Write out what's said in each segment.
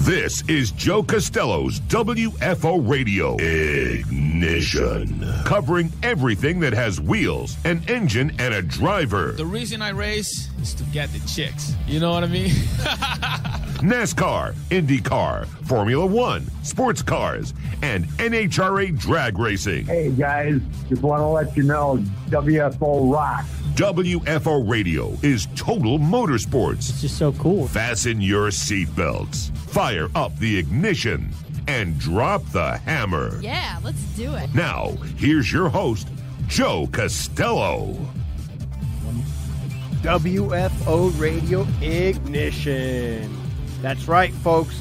This is Joe Castello's WFO Radio Ignition, covering everything that has wheels, an engine, and a driver. The reason I race is to get the chicks. You know what I mean? NASCAR, IndyCar, Formula One, sports cars, and NHRA drag racing. Hey guys, just want to let you know, WFO rocks. WFO Radio is total motorsports. It's just so cool. Fasten your seatbelts, fire up the ignition, and drop the hammer. Yeah, let's do it. Now, here's your host, Joe Castello. WFO Radio Ignition. That's right, folks.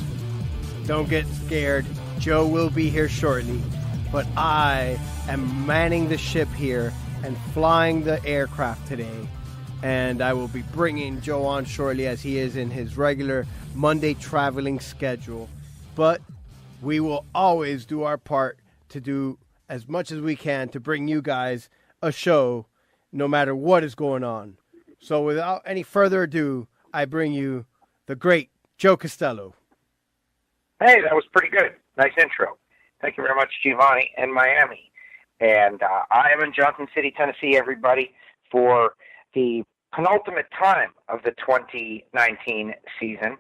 Don't get scared. Joe will be here shortly, but I am manning the ship here and flying the aircraft today, and I will be bringing Joe on shortly as he is in his regular Monday traveling schedule. But we will always do our part to do as much as we can to bring you guys a show no matter what is going on. So without any further ado, I bring you the great Joe Castello. Hey, that was pretty good. Nice intro. Thank you very much, Giovanni, in Miami. And I am in Johnson City, Tennessee, everybody, for the penultimate time of the 2019 season.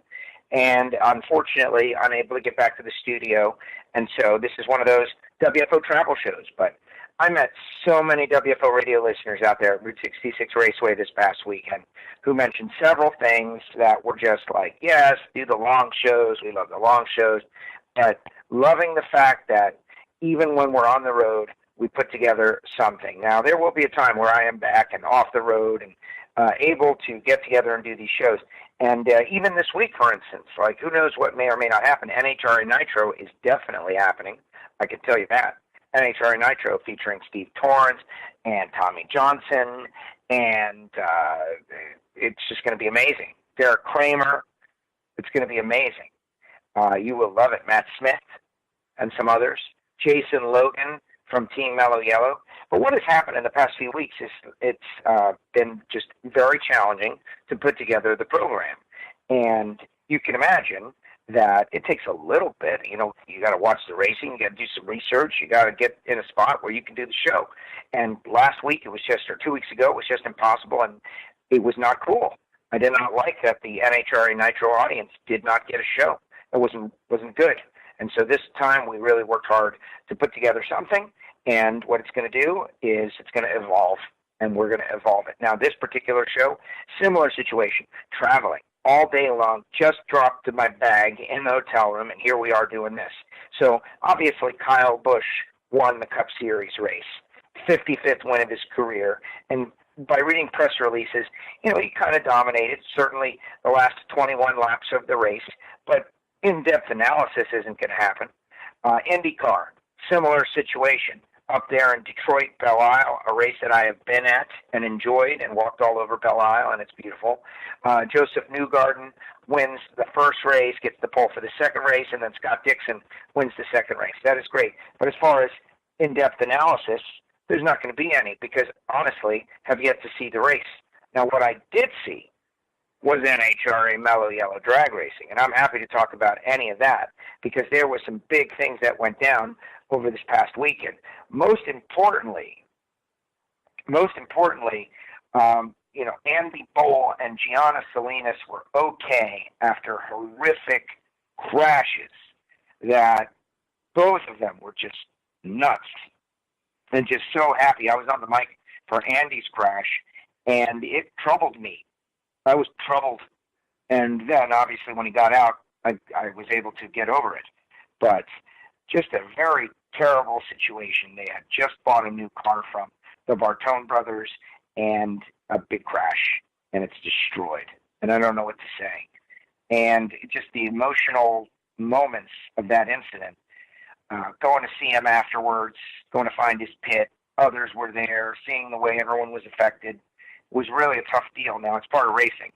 And unfortunately, unable to get back to the studio. And so this is one of those WFO travel shows. But I met so many WFO radio listeners out there at Route 66 Raceway this past weekend who mentioned several things that were just like, yes, do the long shows. We love the long shows. But loving the fact that even when we're on the road, we put together something. Now, there will be a time where I am back and off the road and able to get together and do these shows. And even this week, for instance, like who knows what may or may not happen. NHRA Nitro is definitely happening. I can tell you that. NHRA Nitro featuring Steve Torrance and Tommy Johnson, and it's just going to be amazing. Derek Kramer, it's going to be amazing. You will love it. Matt Smith and some others. Jason Logan from Team Mellow Yellow. But what has happened in the past few weeks is it's been just very challenging to put together the program. And you can imagine that it takes a little bit. You know, you got to watch the racing, you got to do some research, you got to get in a spot where you can do the show. And last week, or 2 weeks ago, it was just impossible, and it was not cool. I did not like that the NHRA Nitro audience did not get a show. It wasn't good. And so this time we really worked hard to put together something, and what it's going to do is it's going to evolve, and we're going to evolve it. Now, this particular show, similar situation, traveling all day long, just dropped to my bag in the hotel room, and here we are doing this. So obviously Kyle Busch won the Cup Series race, 55th win of his career, and by reading press releases, you know, he kind of dominated, certainly the last 21 laps of the race, but in-depth analysis isn't going to happen. IndyCar, similar situation. Up there in Detroit, Belle Isle, a race that I have been at and enjoyed and walked all over Belle Isle, and it's beautiful. Joseph Newgarden wins the first race, gets the pole for the second race, and then Scott Dixon wins the second race. That is great. But as far as in-depth analysis, there's not going to be any because, honestly, have yet to see the race. Now, what I did see was NHRA Mellow Yellow drag racing, and I'm happy to talk about any of that because there were some big things that went down over this past weekend. Most importantly, you know, Andy Bowl and Gianna Salinas were okay after horrific crashes that both of them were just nuts and just so happy. I was on the mic for Andy's crash, and it troubled me. I was troubled. And then, obviously, when he got out, I was able to get over it. But just a very terrible situation. They had just bought a new car from the Bartone brothers, and a big crash, and it's destroyed. And I don't know what to say. And just the emotional moments of that incident, going to see him afterwards, going to find his pit, others were there, seeing the way everyone was affected, was really a tough deal. Now, it's part of racing,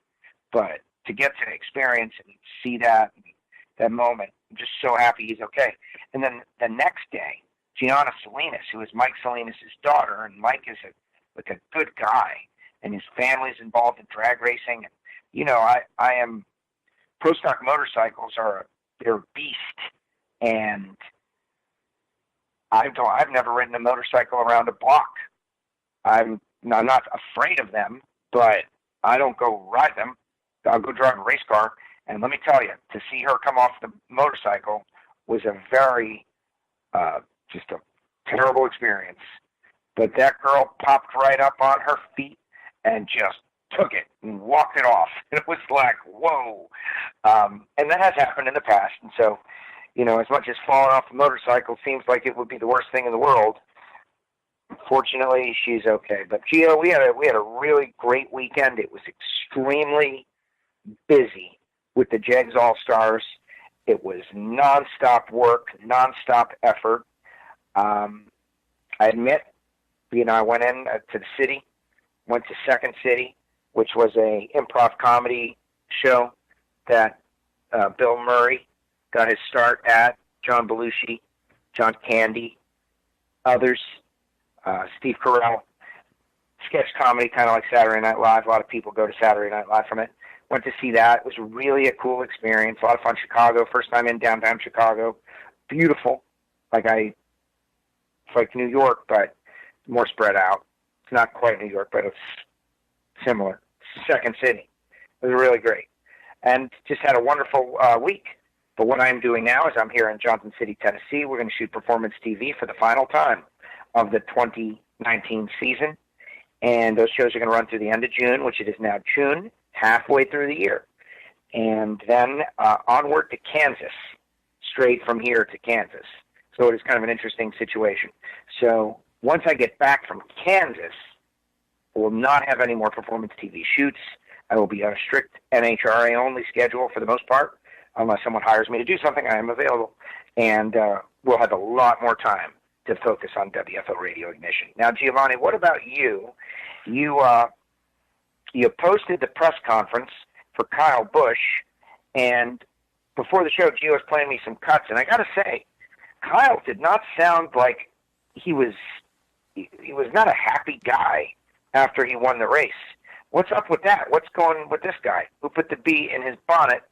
but to get to experience and see that moment, I'm just so happy he's okay. And then the next day, Gianna Salinas, who is Mike Salinas' daughter, and Mike is a good guy, and his family's involved in drag racing. And, you know, Pro Stock motorcycles are they're a beast. And I've never ridden a motorcycle around a block. I'm not afraid of them, but I don't go ride them. I'll go drive a race car. And let me tell you, to see her come off the motorcycle was a very, just a terrible experience. But that girl popped right up on her feet and just took it and walked it off. It was like, whoa. And that has happened in the past. And so, as much as falling off the motorcycle seems like it would be the worst thing in the world, fortunately, she's okay. But Gio, we had a really great weekend. It was extremely busy with the Jegs All-Stars. It was nonstop work, nonstop effort. I admit, I went in to the city, went to Second City, which was a improv comedy show that Bill Murray got his start at, John Belushi, John Candy, others, Steve Carell. Sketch comedy, kind of like Saturday Night Live. A lot of people go to Saturday Night Live from it. Went to see that. It was really a cool experience. A lot of fun. Chicago, first time in downtown Chicago. Beautiful. It's like New York, but more spread out. It's not quite New York, but it's similar. Second City. It was really great. And just had a wonderful week. But what I'm doing now is I'm here in Johnson City, Tennessee. We're going to shoot Performance TV for the final time of the 2019 season. And those shows are going to run through the end of June, which it is now June, halfway through the year. And then onward to Kansas, straight from here to Kansas. So it is kind of an interesting situation. So once I get back from Kansas, I will not have any more Performance TV shoots. I will be on a strict NHRA only schedule for the most part. Unless someone hires me to do something, I am available. And we'll have a lot more time to focus on WFO Radio Ignition. Now, Giovanni, what about you? You posted the press conference for Kyle Busch, and before the show, Gio was playing me some cuts, and I got to say, Kyle did not sound like he was not a happy guy after he won the race. What's up with that? What's going with this guy who put the bee in his bonnet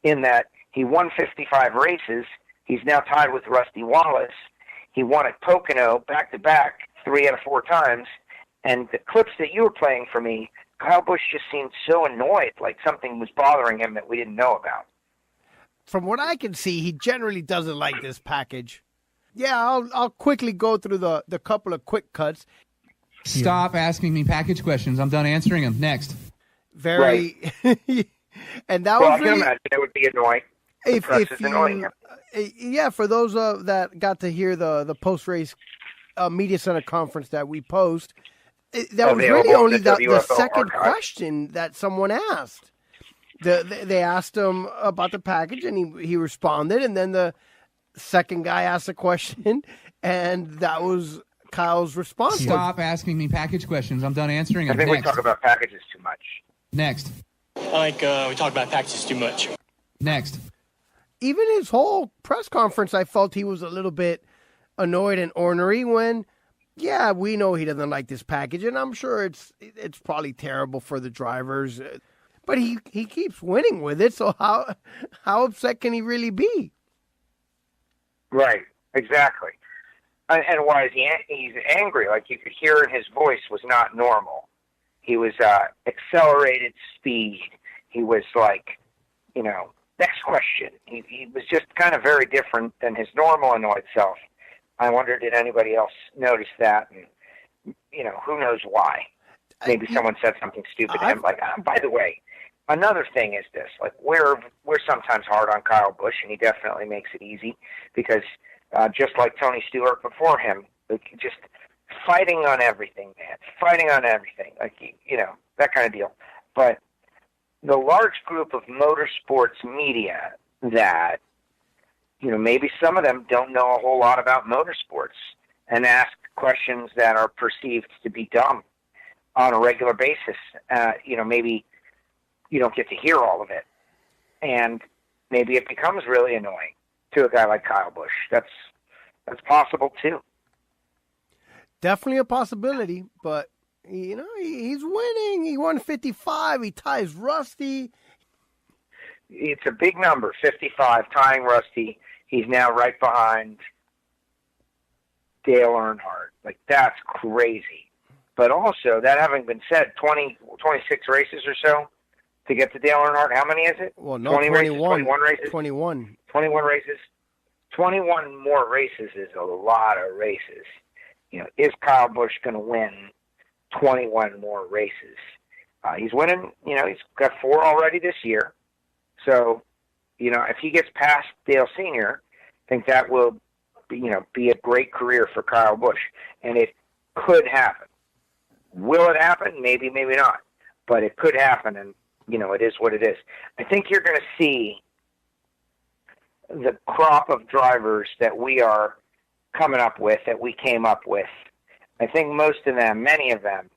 in that he won 55 races? He's now tied with Rusty Wallace. He won at Pocono back-to-back 3 out of 4 times. And the clips that you were playing for me, Kyle Busch just seemed so annoyed, like something was bothering him that we didn't know about. From what I can see, he generally doesn't like this package. Yeah, I'll quickly go through the couple of quick cuts. Stop asking me package questions. I'm done answering them. Next. Very, right. And that well, was I can imagine it would be annoying. If you, yeah, for those that got to hear the post-race media center conference that we post, that was really only the second question that someone asked. They asked him about the package, and he responded, and then the second guy asked a question, and that was Kyle's response. Stop asking me package questions. I'm done answering them. I think we talk about packages too much. Next. I think we talk about packages too much. Next. Even his whole press conference, I felt he was a little bit annoyed and ornery when, yeah, we know he doesn't like this package, and I'm sure it's probably terrible for the drivers, but he keeps winning with it, so how upset can he really be? Right, exactly. And why is he's angry? Like you could hear in his voice was not normal. He was accelerated speed. He was like, next question. He was just kind of very different than his normal annoyed self. I wonder, did anybody else notice that? And, who knows why? Maybe someone said something stupid to him. Like, by the way, another thing is this. Like, we're sometimes hard on Kyle Busch, and he definitely makes it easy because just like Tony Stewart before him, just fighting on everything, man. Fighting on everything. Like, that kind of deal. But the large group of motorsports media that, maybe some of them don't know a whole lot about motorsports and ask questions that are perceived to be dumb on a regular basis. Maybe you don't get to hear all of it. And maybe it becomes really annoying to a guy like Kyle Busch. That's possible too. Definitely a possibility, but he's winning. He won 55. He ties Rusty. it's a big number, 55, tying Rusty. He's now right behind Dale Earnhardt. Like, that's crazy. But also, that having been said, 26 races or so to get to Dale Earnhardt. How many is it? Well, no, 21 races. 21 races. 21 more races is a lot of races. Is Kyle Busch going to win 21 more races? He's winning, he's got 4 already this year. So, if he gets past Dale Sr., I think that will, be a great career for Kyle Busch. And it could happen. Will it happen? Maybe, maybe not. But it could happen, and, it is what it is. I think you're going to see the crop of drivers that we are coming up with, that we came up with. I think most of them, many of them,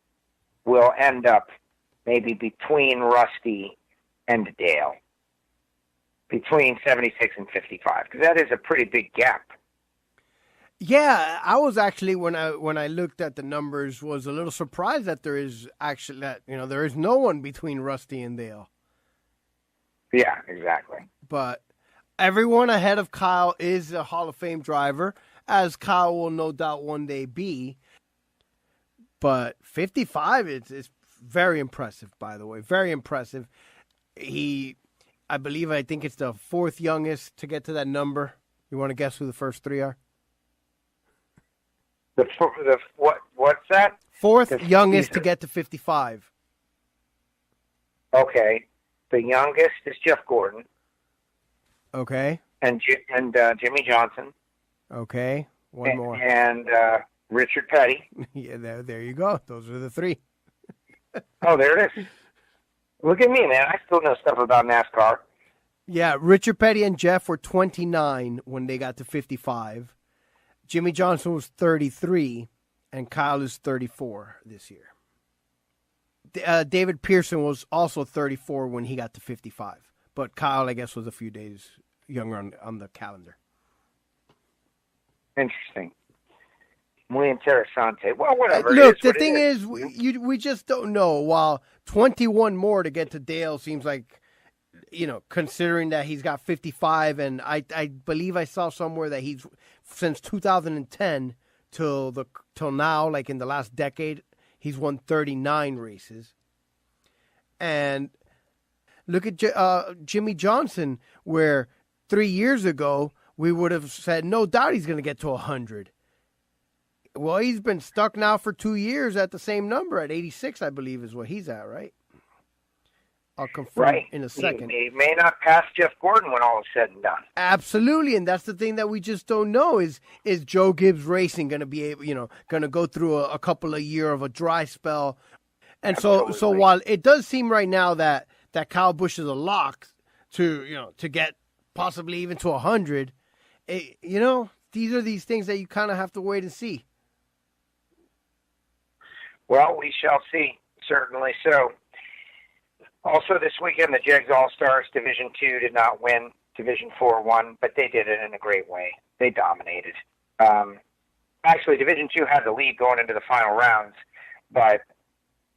will end up maybe between Rusty and Dale, between 76 and 55, because that is a pretty big gap. Yeah, I was actually, when I looked at the numbers, was a little surprised that there is actually, there is no one between Rusty and Dale. Yeah, exactly. But everyone ahead of Kyle is a Hall of Fame driver, as Kyle will no doubt one day be. But 55 is very impressive, by the way. Very impressive. I think it's the 4th youngest to get to that number. You want to guess who the first 3 are? What's that? 4th youngest to get to 55. Okay. The youngest is Jeff Gordon. Okay. And Jimmy Johnson. Okay. One more. And Richard Petty. Yeah, there you go. Those are the 3. Oh, there it is. Look at me, man. I still know stuff about NASCAR. Yeah, Richard Petty and Jeff were 29 when they got to 55. Jimmy Johnson was 33, and Kyle is 34 this year. David Pearson was also 34 when he got to 55. But Kyle, I guess, was a few days younger on the calendar. Interesting. Muy interesante. Well, whatever. Look, the thing is, we just don't know. While 21 more to get to Dale seems like, considering that he's got 55, and I believe I saw somewhere that he's, since 2010 till now, like in the last decade, he's won 39 races. And look at Jimmy Johnson, where 3 years ago we would have said no doubt he's going to get to 100. Well, he's been stuck now for 2 years at the same number, at 86, I believe is what he's at, right? I'll confirm in a second. He may not pass Jeff Gordon when all is said and done. Absolutely, and that's the thing that we just don't know is Joe Gibbs Racing going to be able, going to go through a couple of years of a dry spell, and so while it does seem right now that Kyle Busch is a lock to get possibly even to 100, these are these things that you kind of have to wait and see. Well, we shall see. Certainly so. Also this weekend, the Jegs All-Stars Division 2 did not win. Division 4 won, but they did it in a great way. They dominated. Actually, Division 2 had the lead going into the final rounds, but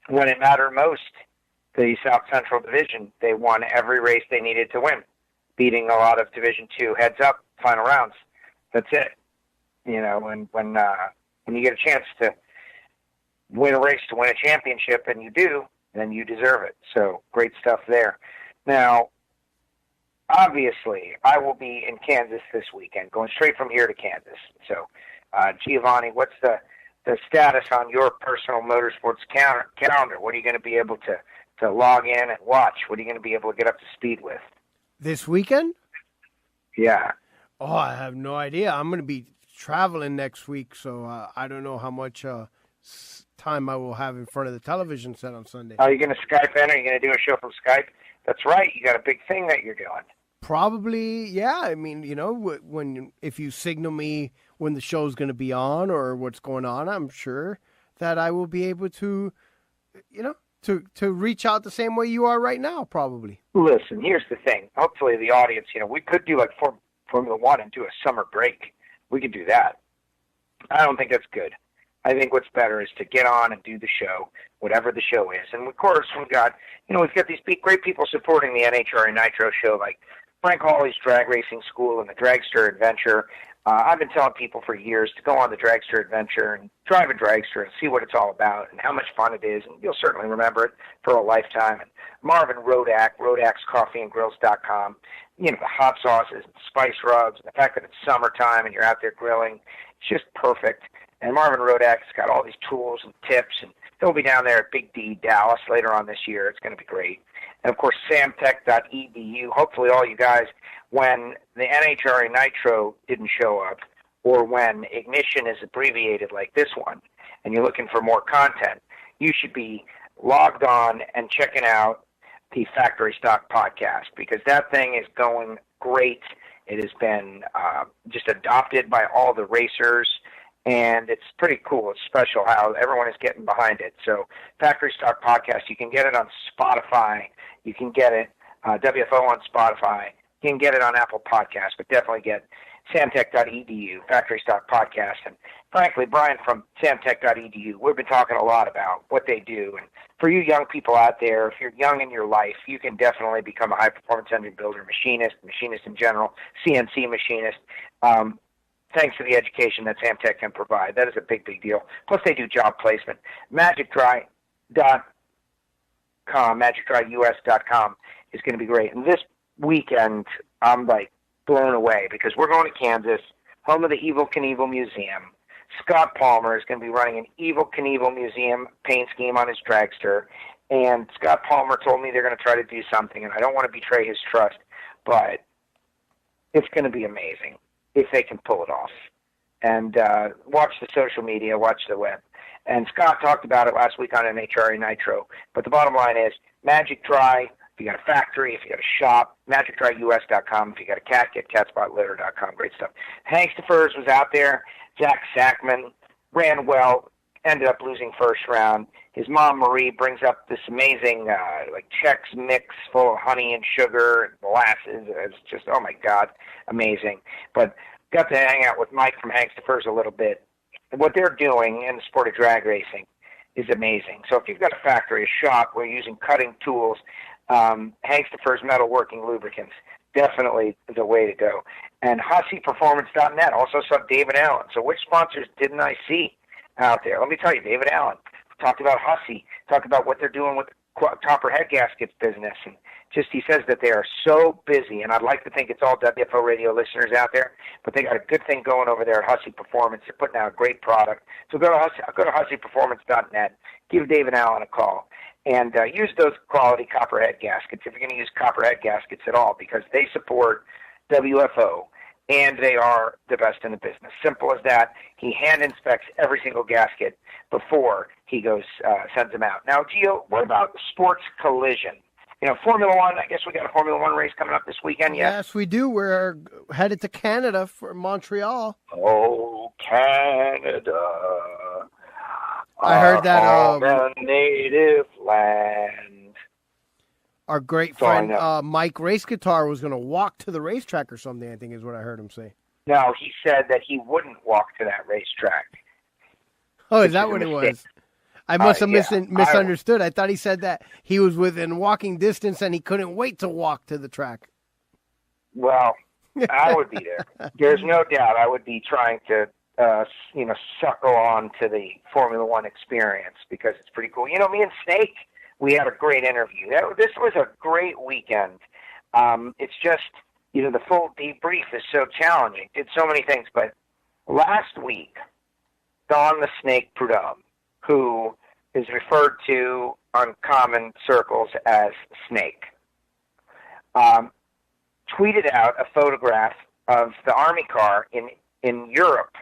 when it mattered most, the South Central Division, they won every race they needed to win, beating a lot of Division 2 heads-up final rounds. That's it. And when you get a chance to win a race to win a championship, and you do, then you deserve it. So great stuff there. Now, obviously, I will be in Kansas this weekend, going straight from here to Kansas. So, Giovanni, what's the status on your personal motorsports calendar? What are you going to be able to log in and watch? What are you going to be able to get up to speed with? This weekend? Yeah. Oh, I have no idea. I'm going to be traveling next week, so I don't know how much time I will have in front of the television set on Sunday. Are you going to Skype in? Are you going to do a show from Skype? That's right. You got a big thing that you're doing. Probably, yeah. I mean, if you signal me when the show's going to be on or what's going on, I'm sure that I will be able to, to reach out the same way you are right now, probably. Listen, here's the thing. Hopefully the audience, we could do like Formula One and do a summer break. We could do that. I don't think that's good. I think what's better is to get on and do the show, whatever the show is. And of course, we've got these great people supporting the NHRA Nitro show, like Frank Hawley's Drag Racing School and the Dragster Adventure. I've been telling people for years to go on the Dragster Adventure and drive a dragster and see what it's all about and how much fun it is, and you'll certainly remember it for a lifetime. And Marvin Rodak, RodaksCoffeeandGrills.com, the hot sauces, and spice rubs, and the fact that it's summertime and you're out there grilling, it's just perfect. And Marvin Rodak's got all these tools and tips, and he'll be down there at Big D, Dallas later on this year. It's going to be great. And, of course, samtech.edu. Hopefully all you guys, when the NHRA Nitro didn't show up, or when Ignition is abbreviated like this one, and you're looking for more content, you should be logged on and checking out the Factory Stock podcast, because that thing is going great. It has been just adopted by all the racers, and it's pretty cool. It's special how everyone is getting behind it. So Factory Stock Podcast, you can get it on Spotify. You can get it, WFO on Spotify. You can get it on Apple Podcasts, but definitely get samtech.edu, Factory Stock Podcast. And frankly, Brian from samtech.edu, we've been talking a lot about what they do. And for you young people out there, if you're young in your life, you can definitely become a high-performance engine builder, machinist in general, CNC machinist. Thanks to the education that Samtech can provide. That is a big, big deal. Plus, they do job placement. MagicDry.com, MagicDryUS.com is going to be great. And this weekend, I'm, blown away because we're going to Kansas, home of the Evel Knievel Museum. Scott Palmer is going to be running an Evel Knievel Museum paint scheme on his dragster. And Scott Palmer told me they're going to try to do something, and I don't want to betray his trust, but it's going to be amazing if they can pull it off. And watch the social media, watch the web. And Scott talked about it last week on NHRA Nitro. But the bottom line is, Magic Dry, if you got a factory, if you got a shop, MagicDryUS.com. If you got a cat, get CatSpotLitter.com. Great stuff. Hanks DeFurs was out there. Zach Sackman ran well, ended up losing first round. His mom, Marie, brings up this amazing Chex mix full of honey and sugar and molasses. It's just, oh, my God, amazing. But got to hang out with Mike from Hanks DeFurs a little bit. And what they're doing in the sport of drag racing is amazing. So if you've got a factory, a shop where you're using cutting tools, Hanks DeFurs metalworking lubricants, definitely the way to go. And HusseyPerformance.net also saw David Allen. So which sponsors didn't I see out there? Let me tell you, David Allen talked about Hussey, talked about what they're doing with the Topper head gaskets business. And just he says that they are so busy, and I'd like to think it's all WFO radio listeners out there, but they got a good thing going over there at Hussey Performance. They're putting out a great product. So go to HusseyPerformance.net, give David Allen a call, and use those quality copperhead gaskets if you're going to use copperhead gaskets at all, because they support WFO, and they are the best in the business. Simple as that. He hand inspects every single gasket before he goes sends them out. Now, Gio, what about SportsCollision? Formula One, I guess we got a Formula One race coming up this weekend, yes? Yes, we do. We're headed to Canada for Montreal. Oh, Canada. I heard that. The native land. Our great friend Mike Race Guitar was going to walk to the racetrack or something, I think is what I heard him say. No, he said that he wouldn't walk to that racetrack. Oh, is that what it was? I must have misunderstood. I thought he said that he was within walking distance and he couldn't wait to walk to the track. Well, I would be there. There's no doubt I would be trying to, suckle on to the Formula One experience because it's pretty cool. Me and Snake, we had a great interview. This was a great weekend. It's just, the full debrief is so challenging. Did so many things. But last week, Don the Snake Prudhomme, who is referred to on common circles as Snake, tweeted out a photograph of the Army car in Europe,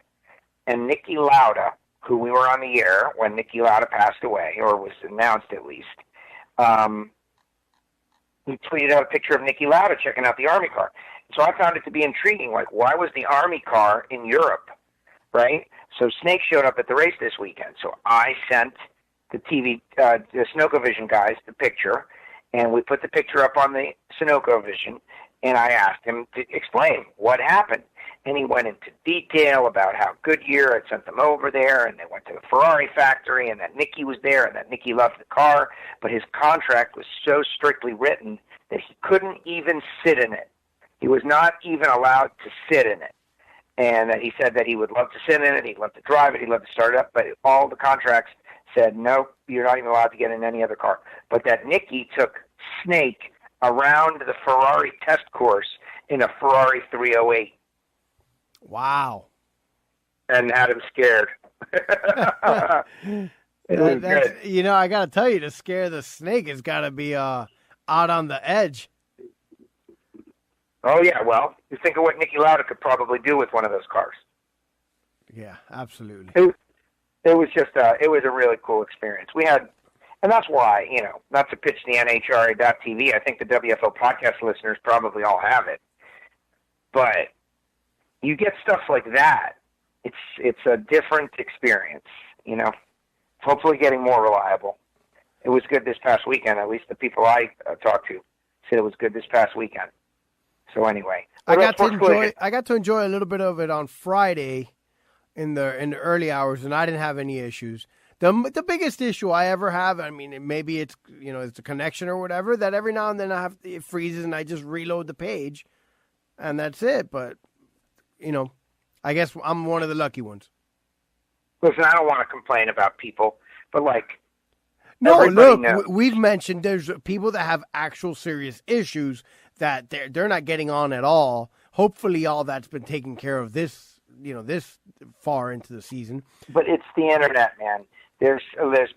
and Niki Lauda, who we were on the air when Niki Lauda passed away, or was announced at least, he tweeted out a picture of Niki Lauda checking out the Army car. So I found it to be intriguing. Why was the Army car in Europe, right? So Snake showed up at the race this weekend. So I sent the Sunoco guys the picture, and we put the picture up on the Sunoco Vision, and I asked him to explain what happened. and he went into detail about how Goodyear had sent them over there, and they went to the Ferrari factory, and that Nicky was there, and that Nicky loved the car, but his contract was so strictly written that he couldn't even sit in it. He was not even allowed to sit in it. And that he said that he would love to sit in it, he'd love to drive it, he'd love to start it up, but all the contracts said, nope, you're not even allowed to get in any other car. But that Nicky took Snake around the Ferrari test course in a Ferrari 308. Wow. And had him scared. You know, I got to tell you, to scare the Snake has got to be out on the edge. Oh, yeah, well, you think of what Nicky Lauda could probably do with one of those cars. Yeah, absolutely. It was just it was a really cool experience. We had, and that's why, you know, not to pitch the NHRA.TV, I think the WFO podcast listeners probably all have it. But you get stuff like that, it's a different experience, you know. Hopefully getting more reliable. It was good this past weekend. At least the people I talked to said it was good this past weekend. So anyway, I got to enjoy a little bit of it on Friday in the early hours, and I didn't have any issues. The biggest issue I ever have, I mean, maybe it's, you know, it's a connection or whatever, that every now and then it freezes and I just reload the page, and that's it. But, you know, I guess I'm one of the lucky ones. Listen, I don't want to complain about people, but like, no, look, we've mentioned there's people that have actual serious issues that they're not getting on at all. Hopefully all that's been taken care of this far into the season. But it's the internet, man. There's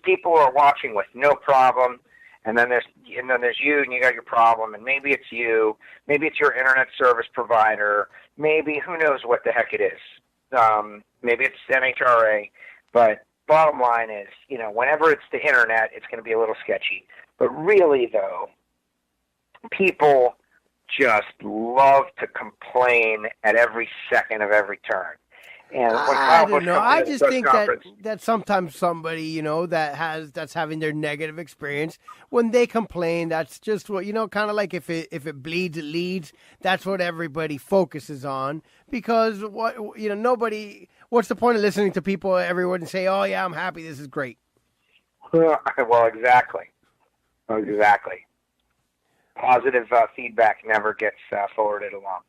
people who are watching with no problem, and then there's you and you got your problem, and maybe it's you, maybe it's your internet service provider, maybe who knows what the heck it is. Maybe it's NHRA, but bottom line is, you know, whenever it's the internet, it's going to be a little sketchy. But really, though, people just love to complain at every second of every turn. And I don't know. I just think that sometimes somebody, you know, that's having their negative experience, when they complain, that's just what, you know, kind of like if it bleeds, it leads. That's what everybody focuses on, because nobody. What's the point of listening to people, everyone, and say, "Oh yeah, I'm happy, this is great." Well, exactly. Positive feedback never gets forwarded along.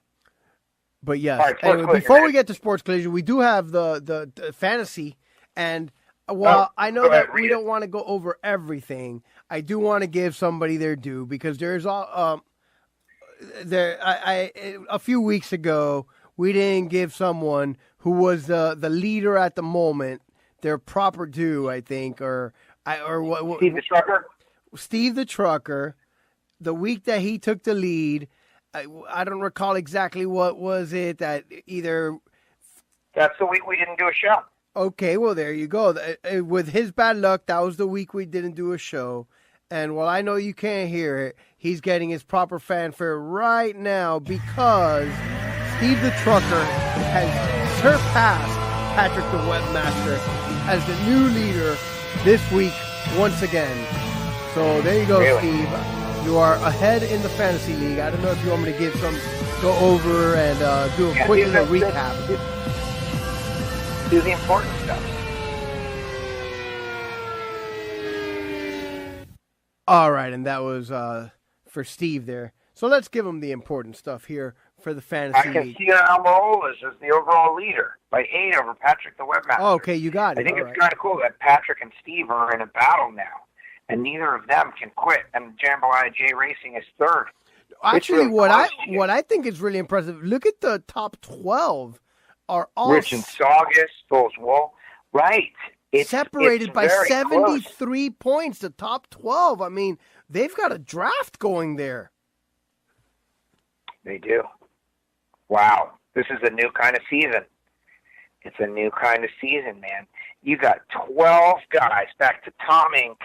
But yes, right, anyway, before we get to Sports Collision, we do have the fantasy. And while I know that we don't want to go over everything, I do want to give somebody their due, because there's a few weeks ago, we didn't give someone who was the leader at the moment their proper due, I think, Steve the Trucker. Steve the Trucker, the week that he took the lead. I don't recall exactly what was it that either. That's the week we didn't do a show. Okay, well, there you go. With his bad luck, that was the week we didn't do a show. And while I know you can't hear it, he's getting his proper fanfare right now, because Steve the Trucker has surpassed Patrick the Webmaster as the new leader this week once again. So there you go, really? Steve. You are ahead in the fantasy league. I don't know if you want me to go over and do a quick little recap. Do the important stuff. All right, and that was for Steve there. So let's give him the important stuff here for the fantasy league. I can see Almirolas as the overall leader by 8 over Patrick the Webmaster. Oh, okay, you got it. I think it's kind of cool that Patrick and Steve are in a battle now, and neither of them can quit. And Jambalaya J Racing is third. Actually, what I think is really impressive, look at the top 12 are all Rich and Saugus, Bulls Wool. Right. It's separated by 73 points, the top 12. I mean, they've got a draft going there. They do. Wow. This is a new kind of season. It's a new kind of season, man. You got 12 guys back to Tom Inc.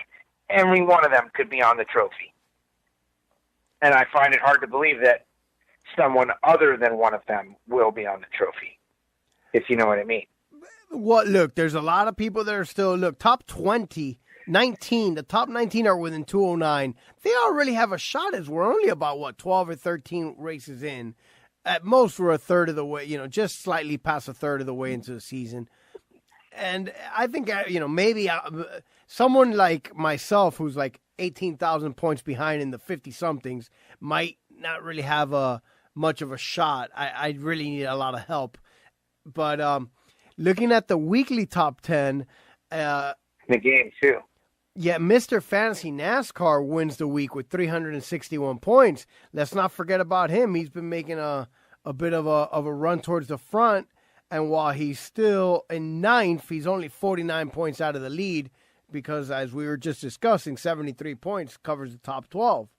Every one of them could be on the trophy. And I find it hard to believe that someone other than one of them will be on the trophy, if you know what I mean. Well, look, there's a lot of people that are still, top 20, 19, the top 19 are within 209. They all really have a shot, as we're only about, 12 or 13 races in. At most, we're a third of the way, just slightly past a third of the way into the season. And I think, maybe someone like myself who's like 18,000 points behind in the 50-somethings might not really have much of a shot. I really need a lot of help. But looking at the weekly top 10. The game, too. Yeah, Mr. Fantasy NASCAR wins the week with 361 points. Let's not forget about him. He's been making a bit of a run towards the front. And while he's still in ninth, he's only 49 points out of the lead because, as we were just discussing, 73 points covers the top 12.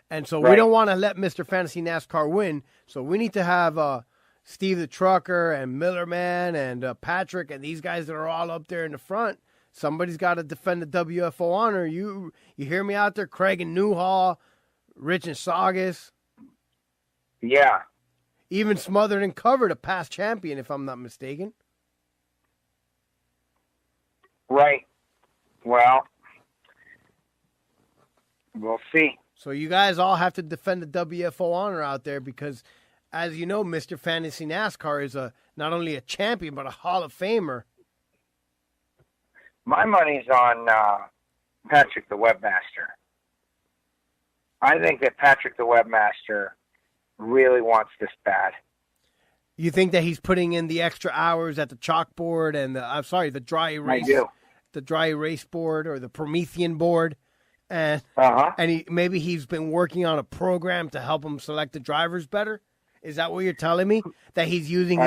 And so we don't want to let Mr. Fantasy NASCAR win. So we need to have Steve the Trucker and Millerman and Patrick and these guys that are all up there in the front. Somebody's got to defend the WFO honor. You hear me out there? Craig and Newhall, Rich and Saugus. Yeah. Even Smothered and Covered, a past champion, if I'm not mistaken. Right. Well, we'll see. So you guys all have to defend the WFO honor out there because, as you know, Mr. Fantasy NASCAR is not only a champion, but a Hall of Famer. My money's on Patrick the Webmaster. I think that Patrick the Webmaster really wants this bad. You think that he's putting in the extra hours at the chalkboard and the dry erase? I do. The dry erase board or the Promethean board, and maybe he's been working on a program to help him select the drivers better. Is that what you're telling me? That he's using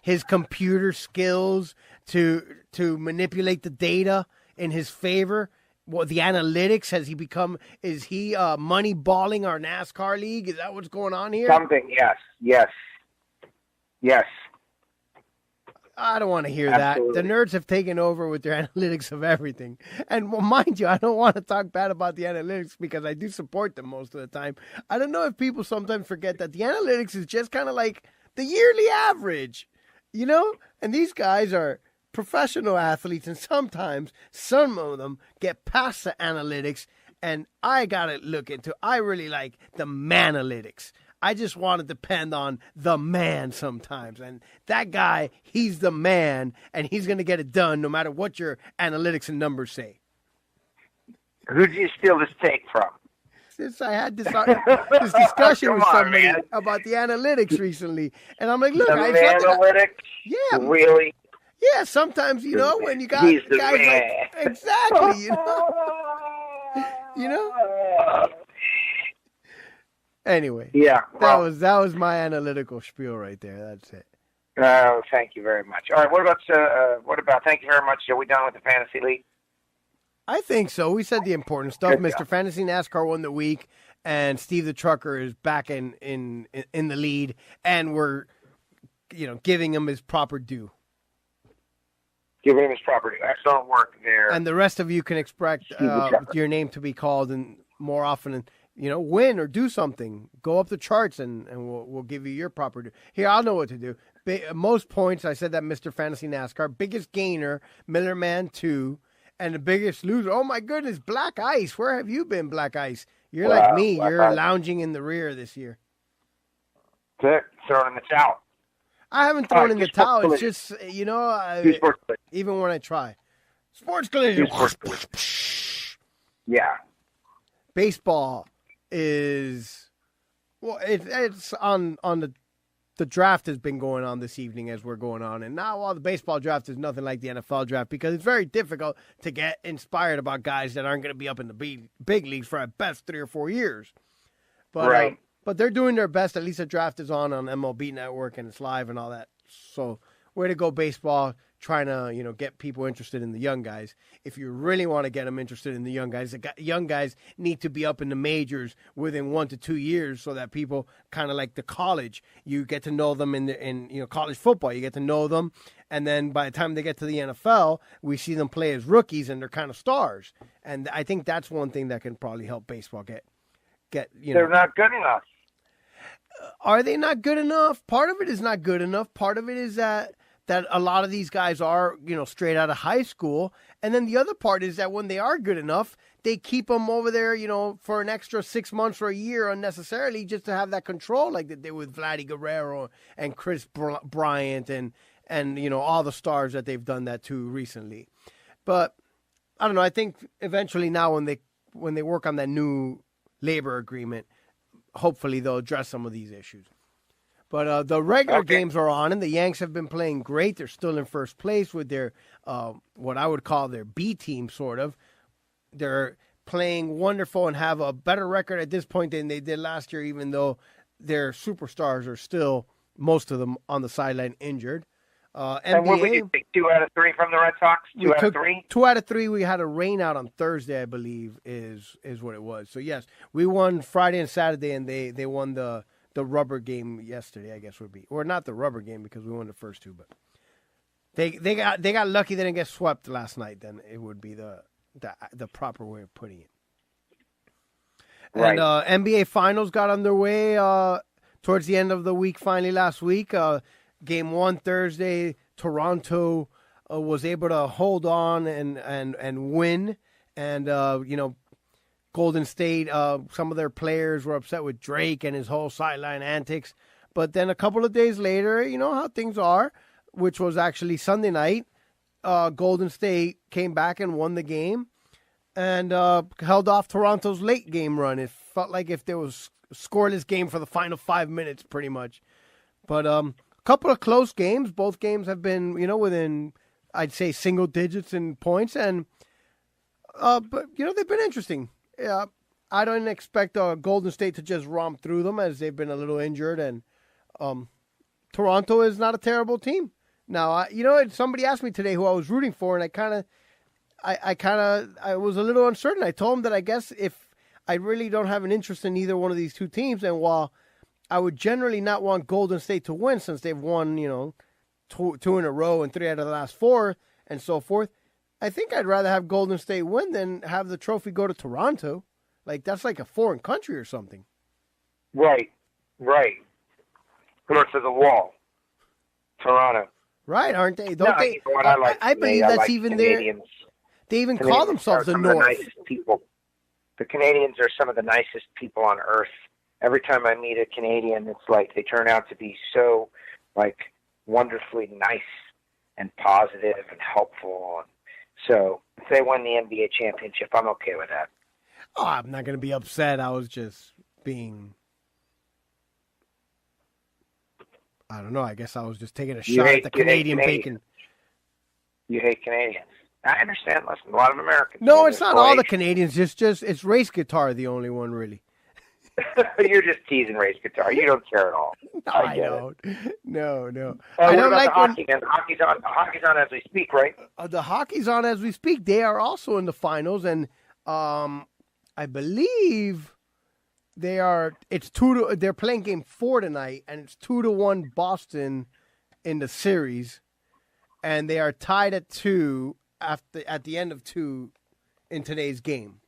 his computer skills to manipulate the data in his favor? What the analytics is he money balling our NASCAR league? Is that what's going on here? Something, yes. I don't want to hear Absolutely. that. The nerds have taken over with their analytics of everything. And mind you, I don't want to talk bad about the analytics because I do support them most of the time. I don't know if people sometimes forget that the analytics is just kind of like the yearly average, And these guys are professional athletes, and sometimes some of them get past the analytics, and I got to look into. I really like the manalytics. I just want to depend on the man sometimes, and that guy, he's the man, and he's going to get it done no matter what your analytics and numbers say. Who did you steal this take from? Since I had this discussion with somebody about the analytics recently, and I'm like, look, analytics? Yeah. Really? Yeah, sometimes, when you got He's the guys man. like, exactly, Anyway, yeah, well, that was my analytical spiel right there. That's it. Oh, thank you very much. All right, what about? Thank you very much. Are we done with the fantasy league? I think so. We said the important stuff. Mr. Fantasy NASCAR won the week, and Steve the Trucker is back in the lead, and we're giving him his proper due. Giving him his proper due. Excellent work there. And the rest of you can expect your name to be called and more often. And win or do something. Go up the charts and we'll give you your proper due. Here, I'll know what to do. Most points, I said that Mr. Fantasy NASCAR. Biggest gainer, Millerman 2. And the biggest loser, oh my goodness, Black Ice. Where have you been, Black Ice? You're like me. You're lounging in the rear this year. Throwing in the towel. I haven't thrown in the towel. It's just, even when I try. SportsCollision. Yeah. Baseball is, it's on the draft has been going on this evening as we're going on. And now while the baseball draft is nothing like the NFL draft because it's very difficult to get inspired about guys that aren't going to be up in the big leagues for at best 3 or 4 years. But, but they're doing their best. At least the draft is on MLB Network and it's live and all that. So way to go, baseball, trying to, get people interested in the young guys. If you really want to get them interested in the young guys need to be up in the majors within 1 to 2 years so that people kind of like the college, you get to know them in college football. You get to know them. And then by the time they get to the NFL, we see them play as rookies and they're kind of stars. And I think that's one thing that can probably help baseball get. They're not good enough. Are they not good enough? Part of it is not good enough. Part of it is that that a lot of these guys are, straight out of high school. And then the other part is that when they are good enough, they keep them over there, for an extra 6 months or a year unnecessarily just to have that control like they did with Vladdy Guerrero and Chris Bryant and all the stars that they've done that to recently. But I don't know. I think eventually now when they work on that new labor agreement, hopefully they'll address some of these issues. But the regular games are on, and the Yanks have been playing great. They're still in first place with their what I would call their B team, sort of. They're playing wonderful and have a better record at this point than they did last year, even though their superstars are still, most of them, on the sideline injured. And what would you think, 2 out of 3 from the Red Sox? 2 out of 3? 2 out of 3. We had a rain out on Thursday, I believe, is what it was. So, yes, we won Friday and Saturday, and they won the rubber game yesterday, I guess would be. Or not the rubber game because we won the first 2, but they got lucky they didn't get swept last night, then it would be the proper way of putting it. Right. And NBA Finals got underway towards the end of the week, finally last week. Game 1 Thursday, Toronto was able to hold on and win. And, Golden State, some of their players were upset with Drake and his whole sideline antics. But then a couple of days later, you know how things are, which was actually Sunday night, Golden State came back and won the game and held off Toronto's late game run. It felt like if there was a scoreless game for the final 5 minutes, pretty much. But a couple of close games. Both games have been, within, I'd say, single digits in points. And, but, they've been interesting. Yeah, I don't expect Golden State to just romp through them as they've been a little injured. And Toronto is not a terrible team. Now, somebody asked me today who I was rooting for, and I was a little uncertain. I told him that I guess if I really don't have an interest in either one of these two teams, and while I would generally not want Golden State to win since they've won, two in a row and 3 out of the last 4 and so forth, I think I'd rather have Golden State win than have the trophy go to Toronto. Like, that's like a foreign country or something. Right. North of the wall. Toronto. Right, aren't they? I believe that's even there. They even call themselves the North. The nicest people. The Canadians are some of the nicest people on earth. Every time I meet a Canadian, it's like they turn out to be so, wonderfully nice and positive and helpful. So if they win the NBA championship, I'm okay with that. Oh, I'm not going to be upset. I was just being, I don't know. I guess I was just taking a shot at the Canadian bacon. You hate Canadians. I understand. Listen, a lot of Americans. No, it's not all the Canadians. It's race guitar, the only one, really. You're just teasing race guitar. You don't care at all. No, I don't. No. I don't like hockey. And hockey's on as we speak, right? The hockey's on as we speak. They are also in the finals, and I believe they're playing game 4 tonight, and it's 2-1 Boston in the series, and they are tied at 2 at the end of 2 in today's game.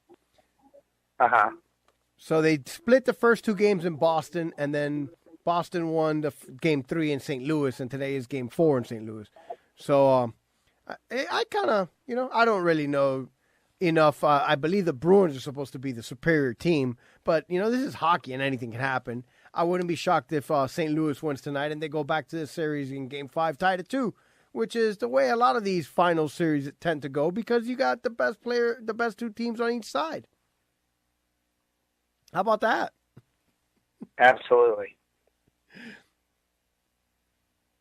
So they split the first 2 games in Boston, and then Boston won the game 3 in St. Louis, and today is game 4 in St. Louis. So I kind of, I don't really know enough. I believe the Bruins are supposed to be the superior team, but, this is hockey and anything can happen. I wouldn't be shocked if St. Louis wins tonight and they go back to the series in game 5 tied at 2, which is the way a lot of these final series tend to go because you got the best 2 teams on each side. How about that? Absolutely.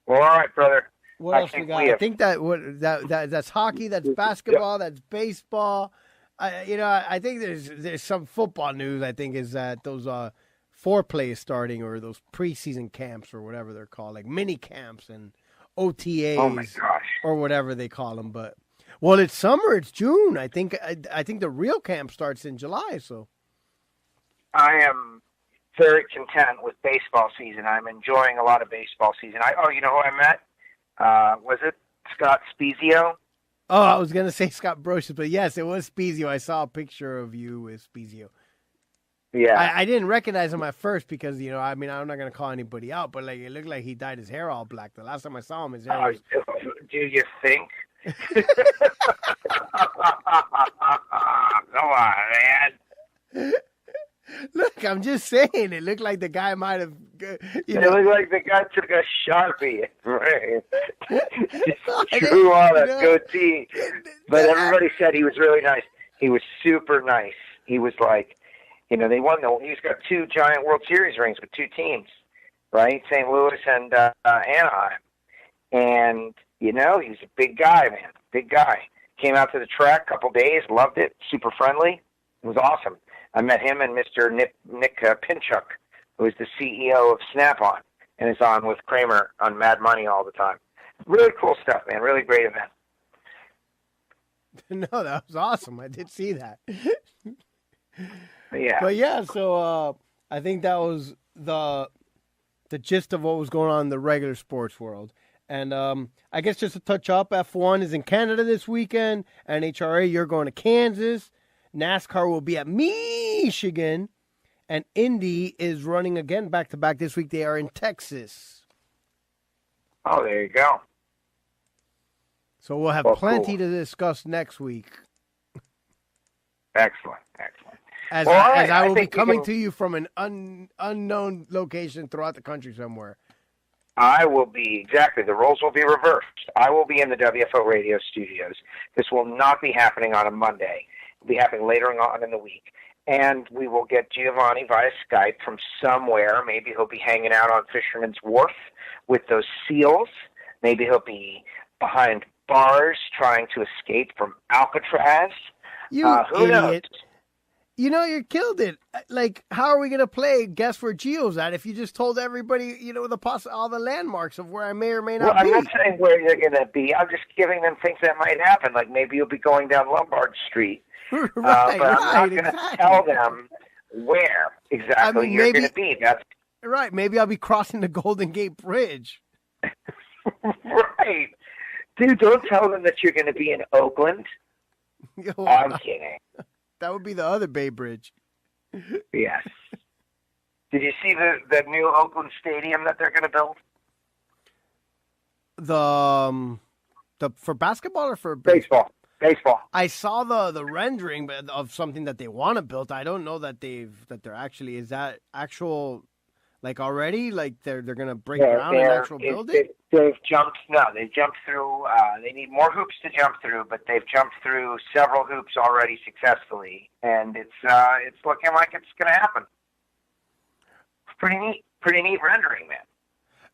Well, all right, brother. What else we got? I think that's hockey, that's basketball, that's baseball. I think there's some football news. I think is that those foreplay is starting, or those preseason camps, or whatever they're called, like mini camps and OTAs. Oh my gosh! Or whatever they call them. But it's summer. It's June. I think the real camp starts in July. So. I am very content with baseball season. I'm enjoying a lot of baseball season. You know who I met? Was it Scott Spezio? Oh, I was going to say Scott Brocious, but yes, it was Spezio. I saw a picture of you with Spezio. Yeah. I didn't recognize him at first because, I'm not going to call anybody out, but it looked like he dyed his hair all black. The last time I saw him, his hair was... Do you think? Come on, man. Look, I'm just saying, it looked like the guy might have, It looked like the guy took a Sharpie and drew on a goatee. But everybody said he was really nice. He was super nice. He was like, he's got 2 giant World Series rings with 2 teams, right? St. Louis and Anaheim. And, he's a big guy, man. Big guy. Came out to the track a couple days, loved it, super friendly. It was awesome. I met him and Mr. Nick Pinchuk, who is the CEO of Snap-on and is on with Kramer on Mad Money all the time. Really cool stuff, man. Really great event. No, that was awesome. I did see that. Yeah. But yeah, so I think that was the gist of what was going on in the regular sports world. And I guess just to touch up, F1 is in Canada this weekend. NHRA, you're going to Kansas. NASCAR will be at Michigan. And Indy is running again back-to-back this week. They are in Texas. Oh, there you go. So we'll have plenty to discuss next week. Excellent. As I will be coming to you from an unknown location throughout the country somewhere. I will be, exactly, the roles will be reversed. I will be in the WFO radio studios. This will not be happening on a Monday. It will be happening later on in the week. And we will get Giovanni via Skype from somewhere. Maybe he'll be hanging out on Fisherman's Wharf with those seals. Maybe he'll be behind bars trying to escape from Alcatraz. You who idiot. knows? You killed it. Like, how are we going to play Guess Where Gio's at if you just told everybody, all the landmarks of where I may or may not be? I'm not saying where you're going to be. I'm just giving them things that might happen. Like maybe you'll be going down Lombard Street. Right, but I'm not going to tell them where exactly you're going to be. That's right. Maybe I'll be crossing the Golden Gate Bridge. Right. Dude, don't tell them that you're going to be in Oakland. I'm kidding. That would be the other Bay Bridge. Yes. Did you see the new Oakland Stadium that they're going to build? The for basketball or for baseball? Baseball. I saw the rendering of something that they want to build. I don't know that they're actually, is that actual, like already, like they're going to break ground and actual building? They've jumped through, they need more hoops to jump through, but they've jumped through several hoops already successfully, and it's looking like it's going to happen. It's pretty neat rendering, man.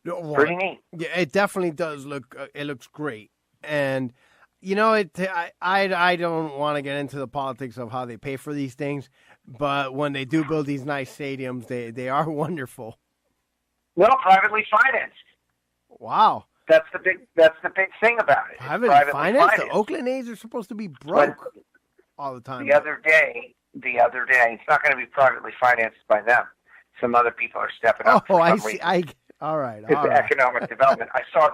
Well, pretty neat. Yeah, it definitely does look, it looks great. And, I don't want to get into the politics of how they pay for these things, but when they do build these nice stadiums, they are wonderful. Well, privately financed. Wow. That's the big thing about it. Privately financed? The Oakland A's are supposed to be broke all the time. The other day, it's not going to be privately financed by them. Some other people are stepping up. Oh, I see. All right. It's economic development. I saw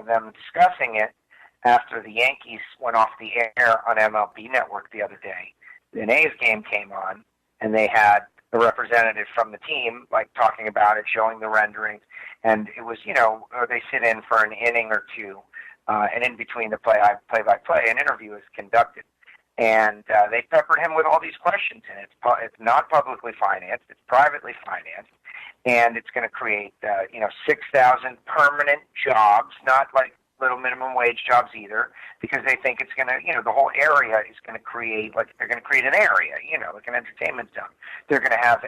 them discussing it after the Yankees went off the air on MLB Network the other day. The A's game came on, and they had a representative from the team, talking about it, showing the renderings, and it was, they sit in for an inning or two, and in between the play-by-play, an interview is conducted. And they peppered him with all these questions, and it's not publicly financed, it's privately financed, and it's going to create, 6,000 permanent jobs, not like little minimum wage jobs either, because they think it's going to, the whole area is going to create, they're going to create an area, like an entertainment zone. They're going to have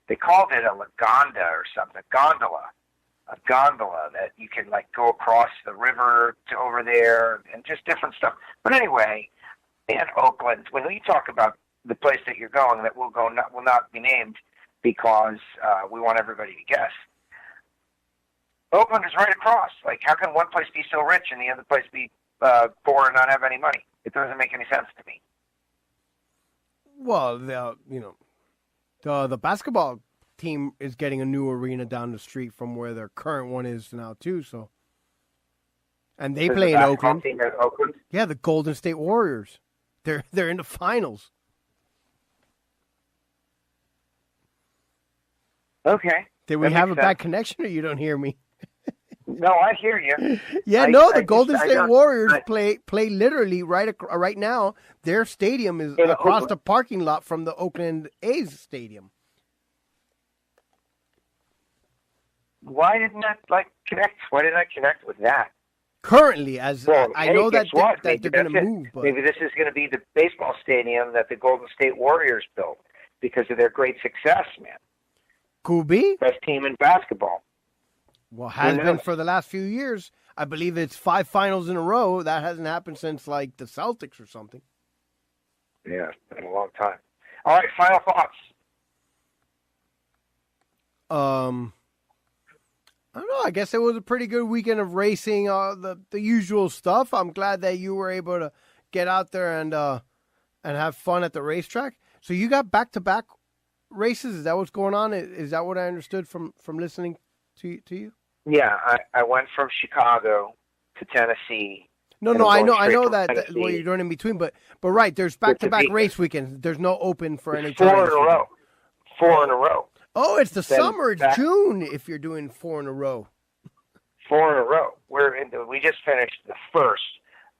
they called it a lagonda or something, a gondola that you can go across the river to over there and just different stuff. But anyway, in Oakland, when we talk about the place that you're going that will not be named because we want everybody to guess, Oakland is right across. How can one place be so rich and the other place be poor and not have any money? It doesn't make any sense to me. Well, the basketball team is getting a new arena down the street from where their current one is now too. So, and they play in Oakland. Team in Oakland. Yeah, the Golden State Warriors. They're in the finals. Okay. Did we That have a makes bad sense. connection, or you don't hear me? No, I hear you. Yeah, the Golden State Warriors play literally right now. Their stadium is In across Oakland. the parking lot from the Oakland A's stadium. Why didn't that connect? Why didn't I connect with that? Currently, as Well, I know guess what? that Maybe they're going to that's it. move. But Maybe this is going to be the baseball stadium that the Golden State Warriors built because of their great success, man. could be. Best team in basketball. Well, has Who been knows? for the last few years. I believe it's 5 finals in a row. That hasn't happened since like the Celtics or something. Yeah, it's been a long time. All right, final thoughts. I don't know. I guess it was a pretty good weekend of racing. The usual stuff. I'm glad that you were able to get out there and have fun at the racetrack. So you got back-to-back races. Is that what's going on? Is that what I understood from listening to you? Yeah, I went from Chicago to Tennessee. No, And I I'm going know straight that from what Tennessee. you're doing in between, but right, there's back-to-back Topeka. race weekends. There's no open for NHRA. 4 in a this weekend. row. 4 in a row. Oh, it's the Then summer. It's back- June if you're doing 4 in a row. 4 in a row. We just finished the first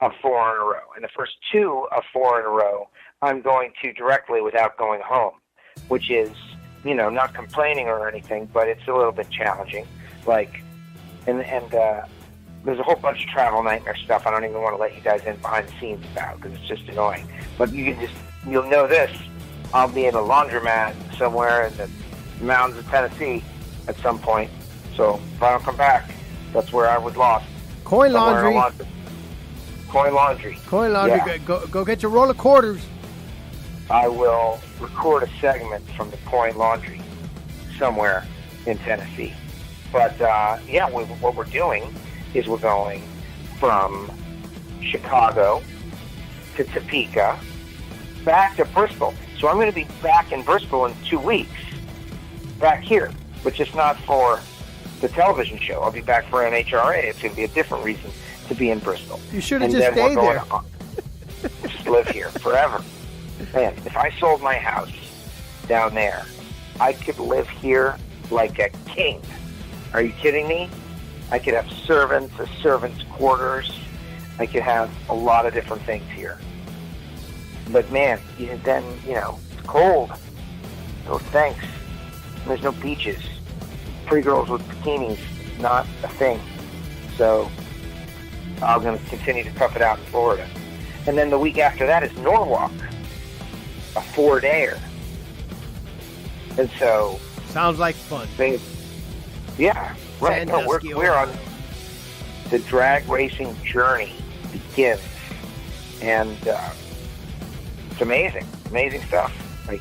of 4 in a row. And the first 2 of 4 in a row, I'm going to directly without going home, which is, not complaining or anything, but it's a little bit challenging. And there's a whole bunch of travel nightmare stuff I don't even want to let you guys in behind the scenes about because it's just annoying. But you'll know this. I'll be in a laundromat somewhere in the mountains of Tennessee at some point. So if I don't come back, that's where I was lost. Coin Somewhere in laundry. Coin laundry. Coin laundry. Yeah. Go get your roll of quarters. I will record a segment from the coin laundry somewhere in Tennessee. But, what we're doing is we're going from Chicago to Topeka back to Bristol. So I'm going to be back in Bristol in 2 weeks, back here, but just not for the television show. I'll be back for NHRA. It's going to be a different reason to be in Bristol. You should have And just then we're stayed there. going to just live here forever. Man, if I sold my house down there, I could live here like a king. Are you kidding me? I could have servants, a servant's quarters. I could have a lot of different things here. But man, then, it's cold. No thanks. There's no beaches. Pretty girls with bikinis, not a thing. So I'm going to continue to tough it out in Florida. And then the week after that is Norwalk, a 4-dayer. And so Sounds like fun. yeah, right. No, Sandusky, we're on the drag racing journey begins, and it's amazing stuff. Like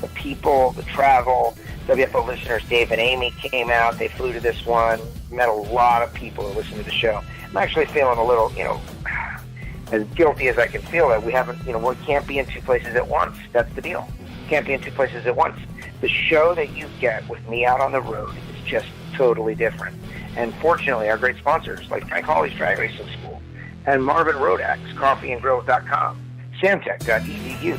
the people, the travel. WFO listeners, Dave and Amy came out. They flew to this one. Met a lot of people who listen to the show. I'm actually feeling a little, as guilty as I can feel that we haven't, we can't be in 2 places at once. That's the deal. Can't be in 2 places at once. The show that you get with me out on the road is just totally different. And fortunately, our great sponsors like Frank Hawley's Drag Racing School and Marvin Rodax, coffeeandgrills.com, Samtec.edu,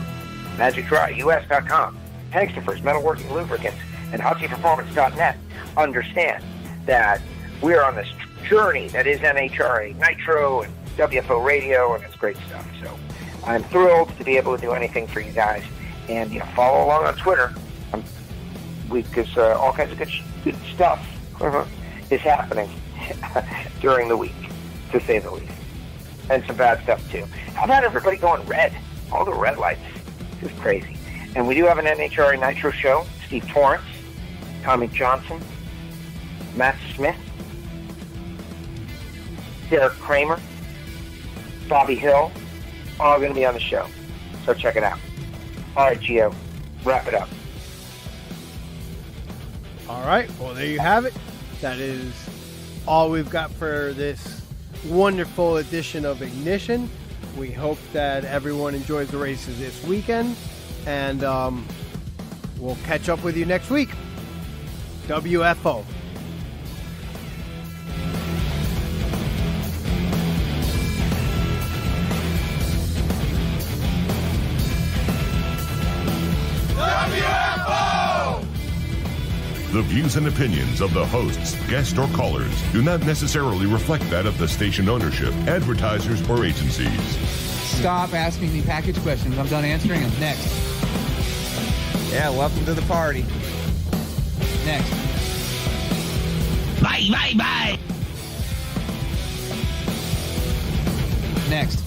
MagicDryUS.com, Hangsterfors Metalworking Lubricants, and HotSeatPerformance.net understand that we're on this journey that is NHRA, Nitro, and WFO Radio, and it's great stuff. So I'm thrilled to be able to do anything for you guys. And follow along on Twitter because all kinds of good stuff is happening during the week, to say the least. And some bad stuff, too. How about everybody going red? All the red lights. This is crazy. And we do have an NHRA Nitro show. Steve Torrance, Tommy Johnson, Matt Smith, Derek Kramer, Bobby Hill, all going to be on the show. So check it out. All right, Gio, wrap it up. All right. Well, there you have it. That is all we've got for this wonderful edition of Ignition. We hope that everyone enjoys the races this weekend, and we'll catch up with you next week. WFO. The views and opinions of the hosts, guests, or callers do not necessarily reflect that of the station ownership, advertisers, or agencies. Stop asking me package questions. I'm done answering them. Next. Yeah, welcome to the party. Next. Bye, bye, bye. Next.